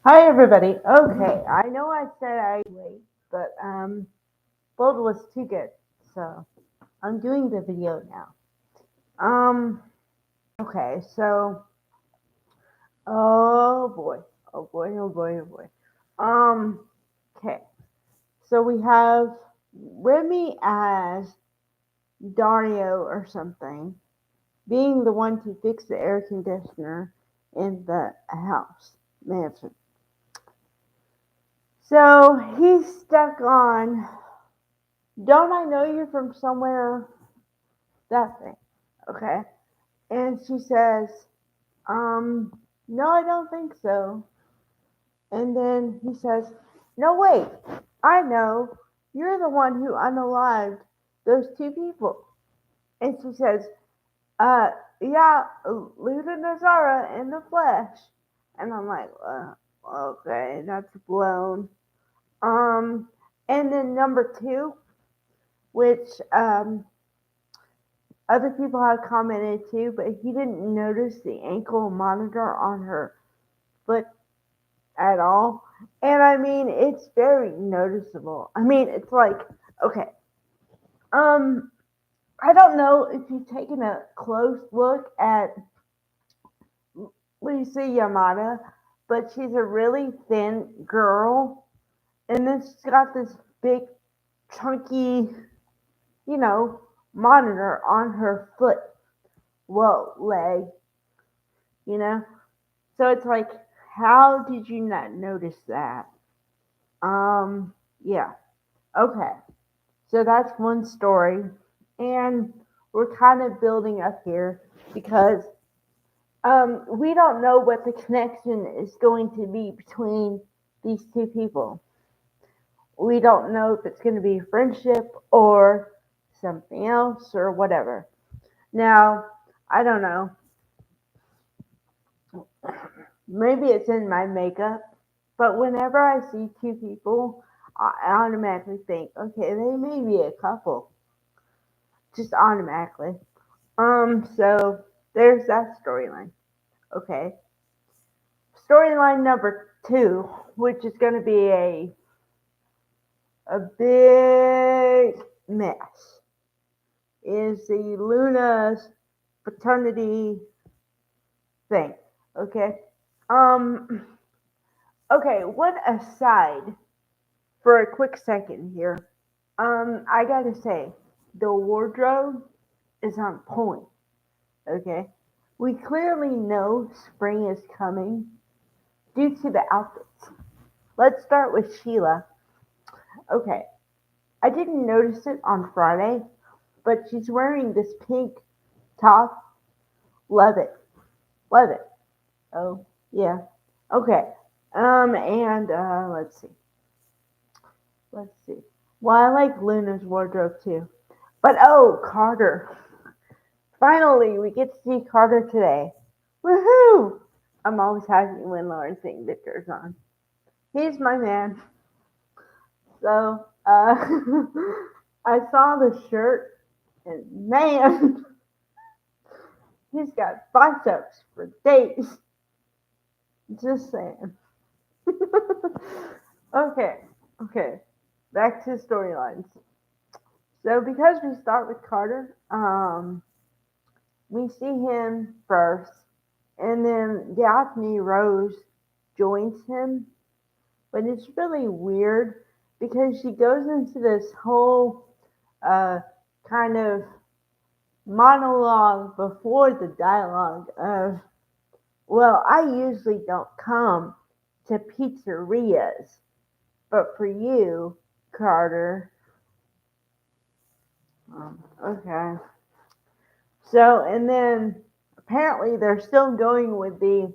Hi everybody. Okay, I know I said I wait, but Bold was too good, so I'm doing the video now. Um, okay, so oh boy, oh boy, oh boy, oh boy. Um, okay, so we have Remy as Dario or something, being the one to fix the air conditioner in the house mansion. So he's stuck on. Don't I know you from somewhere? That thing. Okay. And she says, no, I don't think so. And then he says, no, wait, I know. You're the one who unalived those two people. And she says, uh, yeah, Luda Nazara in the flesh. And I'm like, okay, that's blown. Um, and then number two, which other people have commented too, but he didn't notice the ankle monitor on her foot at all. And I mean, it's very noticeable. I mean, it's like, okay, um, I don't know if you've taken a close look at Lucy Yamada, but she's a really thin girl, and then she's got this big, chunky, you know, monitor on her foot, well, leg, you know. So it's like, how did you not notice that? Um, yeah. Okay. So that's one story. And we're kind of building up here because we don't know what the connection is going to be between these two people. We don't know if it's going to be friendship or something else or whatever. Now, I don't know. Maybe it's in my makeup, but whenever I see two people, I automatically think, okay, they may be a couple, just automatically. So there's that storyline. Okay, storyline number two, which is going to be a big mess, is the Luna's paternity thing. Okay, um, okay. One aside for a quick second here. I gotta say, the wardrobe is on point. Okay, we clearly know spring is coming due to the outfits. Let's start with Sheila. Okay, I didn't notice it on Friday, but she's wearing this pink top. Love it, love it. Oh yeah. Okay. And let's see. Well, I like Luna's wardrobe too. But oh, Carter. Finally, we get to see Carter today. Woohoo! I'm always happy when Lauren St. Victor's on. He's my man. So, I saw the shirt, and man, he's got biceps for days. Just saying. Okay, okay. Back to storylines. So, because we start with Carter, we see him first, and then Daphne Rose joins him. But it's really weird because she goes into this whole uh, kind of monologue before the dialogue of, well, I usually don't come to pizzerias, but for you, Carter. Okay. So, and then apparently they're still going with the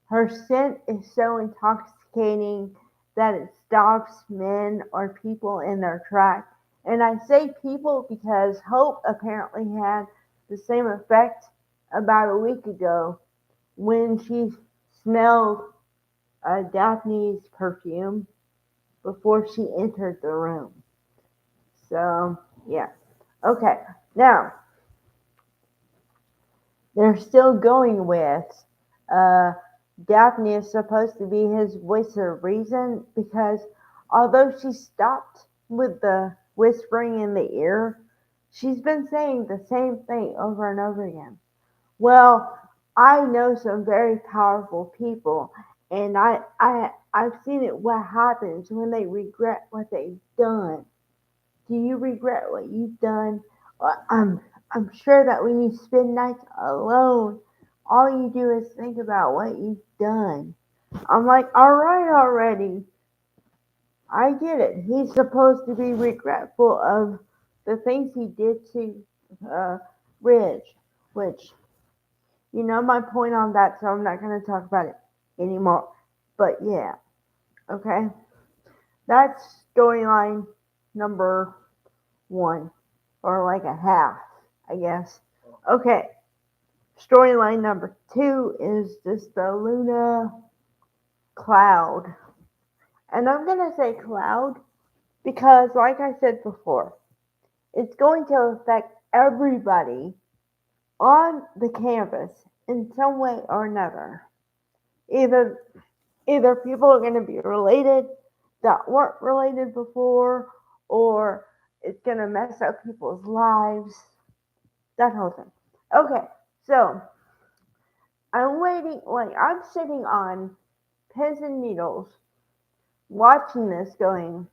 her scent is so intoxicating that it stops men or people in their track. And I say people because Hope apparently had the same effect about a week ago when she smelled Daphne's perfume before she entered the room. So, yeah. Okay. Now, they're still going with uh, Daphne is supposed to be his voice of reason because although she stopped with the whispering in the ear, she's been saying the same thing over and over again. Well, I know some very powerful people, and I've seen it what happens when they regret what they've done. Do you regret what you've done? I'm sure that when you spend nights alone, all you do is think about what you've done. I'm like, all right, already. I get it. He's supposed to be regretful of the things he did to uh, Ridge, which you know my point on that, so I'm not going to talk about it anymore. But yeah, okay. That's storyline number one, or like a half, I guess. Okay, storyline number two is just the Luna Cloud. And I'm going to say Cloud because, like I said before, it's going to affect everybody on the campus in some way or another. Either either people are going to be related that weren't related before, or it's going to mess up people's lives, that whole thing. Okay, so I'm waiting, like, I'm sitting on pins and needles watching this going,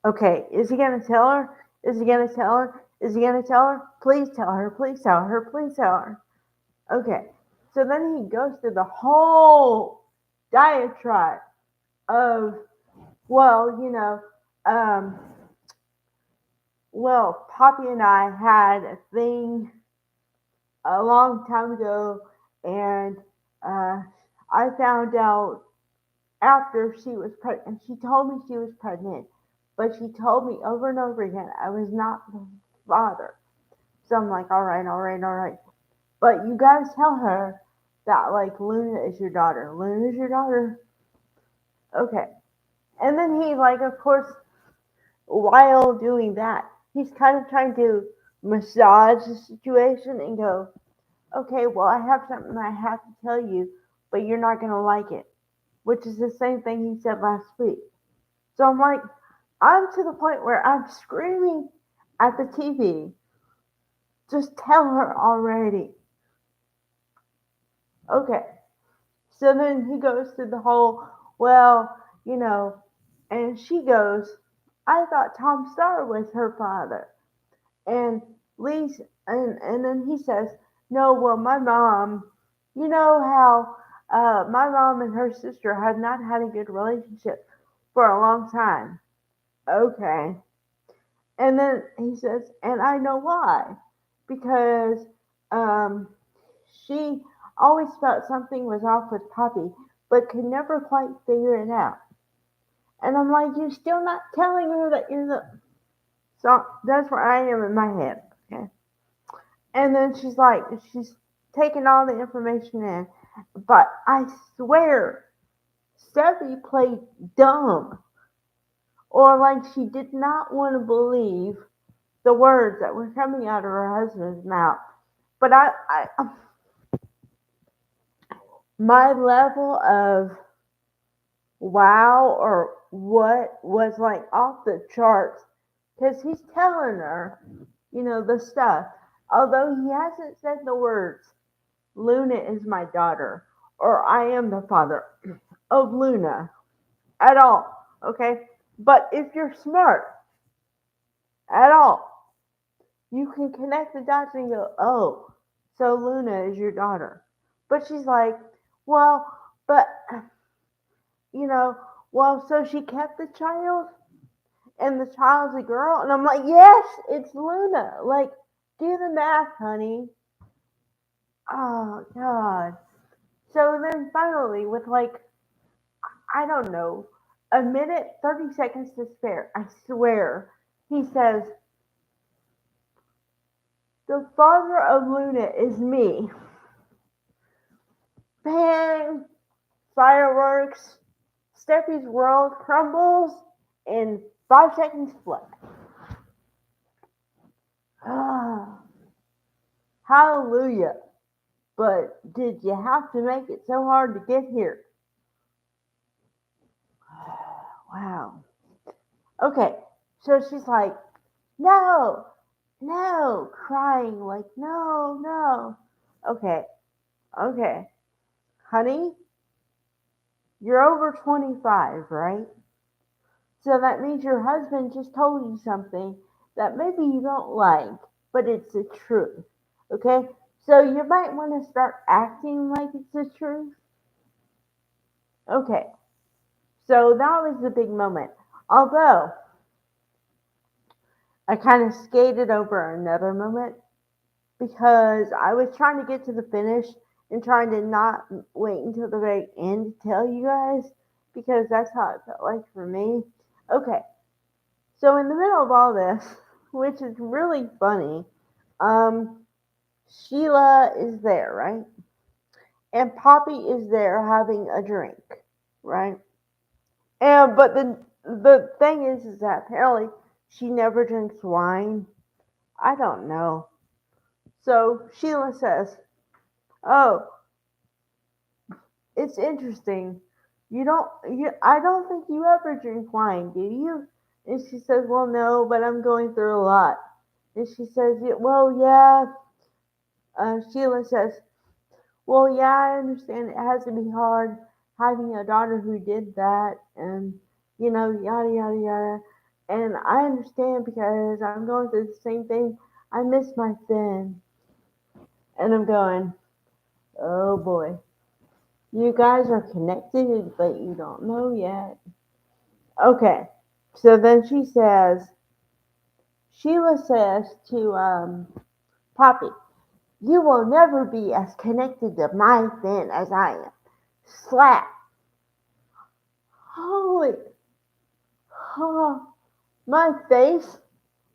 okay, is he going to tell her? Is he going to tell her? Is he going to tell her? Please tell her, please tell her, please tell her. Okay, so then he goes through the whole diatribe of, well, um, well, Poppy and I had a thing a long time ago, and uh, I found out after she was pregnant, and she told me she was pregnant, but she told me over and over again I was not the father. So I'm like, all right, all right, all right. But you gotta tell her that, like, Luna is your daughter. Luna is your daughter. Okay. And then he, like, of course, while doing that, he's kind of trying to massage the situation and go, okay, well, I have something I have to tell you, but you're not going to like it, which is the same thing he said last week. So I'm like, I'm to the point where I'm screaming at the TV, just tell her already. Okay. So then he goes through the whole, well, you know, and she goes, I thought Tom Starr was her father. And Lee's, and then he says, no, well, my mom, you know how my mom and her sister have not had a good relationship for a long time. Okay. And then he says, and I know why. Because um, she always felt something was off with Poppy, but could never quite figure it out. And I'm like, you're still not telling her that you're the. So that's where I am in my head. Okay. And then she's like, she's taking all the information in. But I swear, Steffi played dumb. Or like she did not want to believe the words that were coming out of her husband's mouth. But my level of wow or what was like off the charts because he's telling her, the stuff. Although he hasn't said the words, Luna is my daughter, or I am the father of Luna at all. Okay? But if you're smart at all, you can connect the dots and go, oh, so Luna is your daughter. But she's like, well, but, you know, well, so she kept the child and the child's a girl? And I'm like, yes, it's Luna. Like, do the math, honey. Oh, God. So then finally, with like, I don't know, a minute, 30 seconds to spare, I swear, he says, the father of Luna is me. Bang! Fireworks. Steffi's world crumbles in 5 seconds flat. Ah, hallelujah. but did you have to make it so hard to get here? Wow. Okay, so she's like, no, no, crying, like, no, no. Okay, okay. Honey, you're over 25, right? So that means your husband just told you something that maybe you don't like, but it's the truth. Okay? So you might want to start acting like it's the truth. Okay. So that was the big moment. Although I kind of skated over another moment because I was trying to get to the finish and trying to not wait until the very end to tell you guys because that's how it felt like for me. Okay. So in the middle of all this, which is really funny, um, Sheila is there, right? And Poppy is there having a drink, right? And but the thing is that apparently she never drinks wine. I don't know. So Sheila says, "Oh, it's interesting. I don't think you ever drink wine, do you?" And she says, "Well, no, but I'm going through a lot." And she says, "Yeah, well, yeah." Sheila says, well, yeah, I understand it has to be hard having a daughter who did that and, yada, yada, yada. And I understand because I'm going through the same thing. I miss my Finn. And I'm going, oh boy. You guys are connected, but you don't know yet. Okay. So then Sheila says to Poppy, you will never be as connected to my Finn as I am. Slap. Holy, oh, my face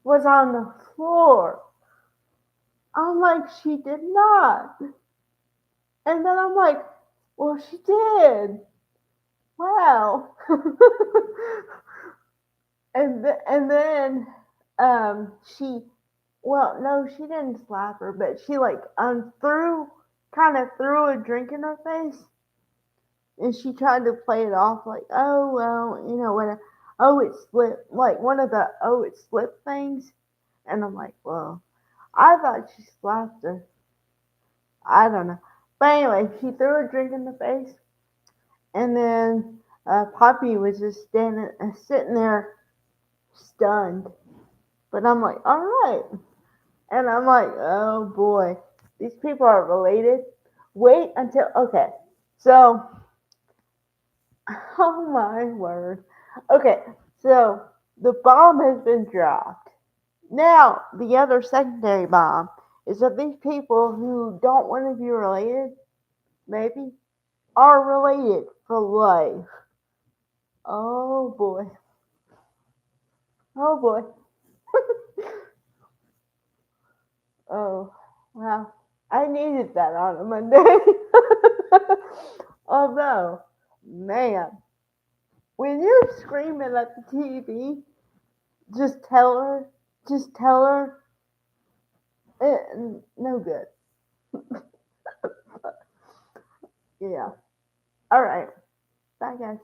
was on the floor. I'm like, she did not. And then I'm like, well, she did. Wow. And then she, well, no, she didn't slap her, but she like kind of threw a drink in her face. And she tried to play it off like, oh, well, what, oh, it slipped, like one of the, oh, it slipped things. And I'm like, well, I thought she slapped her. I don't know. But anyway, she threw a drink in the face, and then Poppy was just sitting there, stunned. But I'm like, all right. And I'm like, oh boy, these people are related. Wait until, okay. So, oh my word. Okay, so the bomb has been dropped. Now, the other secondary bomb is that these people who don't want to be related, maybe, are related for life. Oh boy. Oh boy. Oh, wow. I needed that on a Monday. Although, man, when you're screaming at the TV, just tell her, just tell her, no good. Yeah. All right. Bye, guys.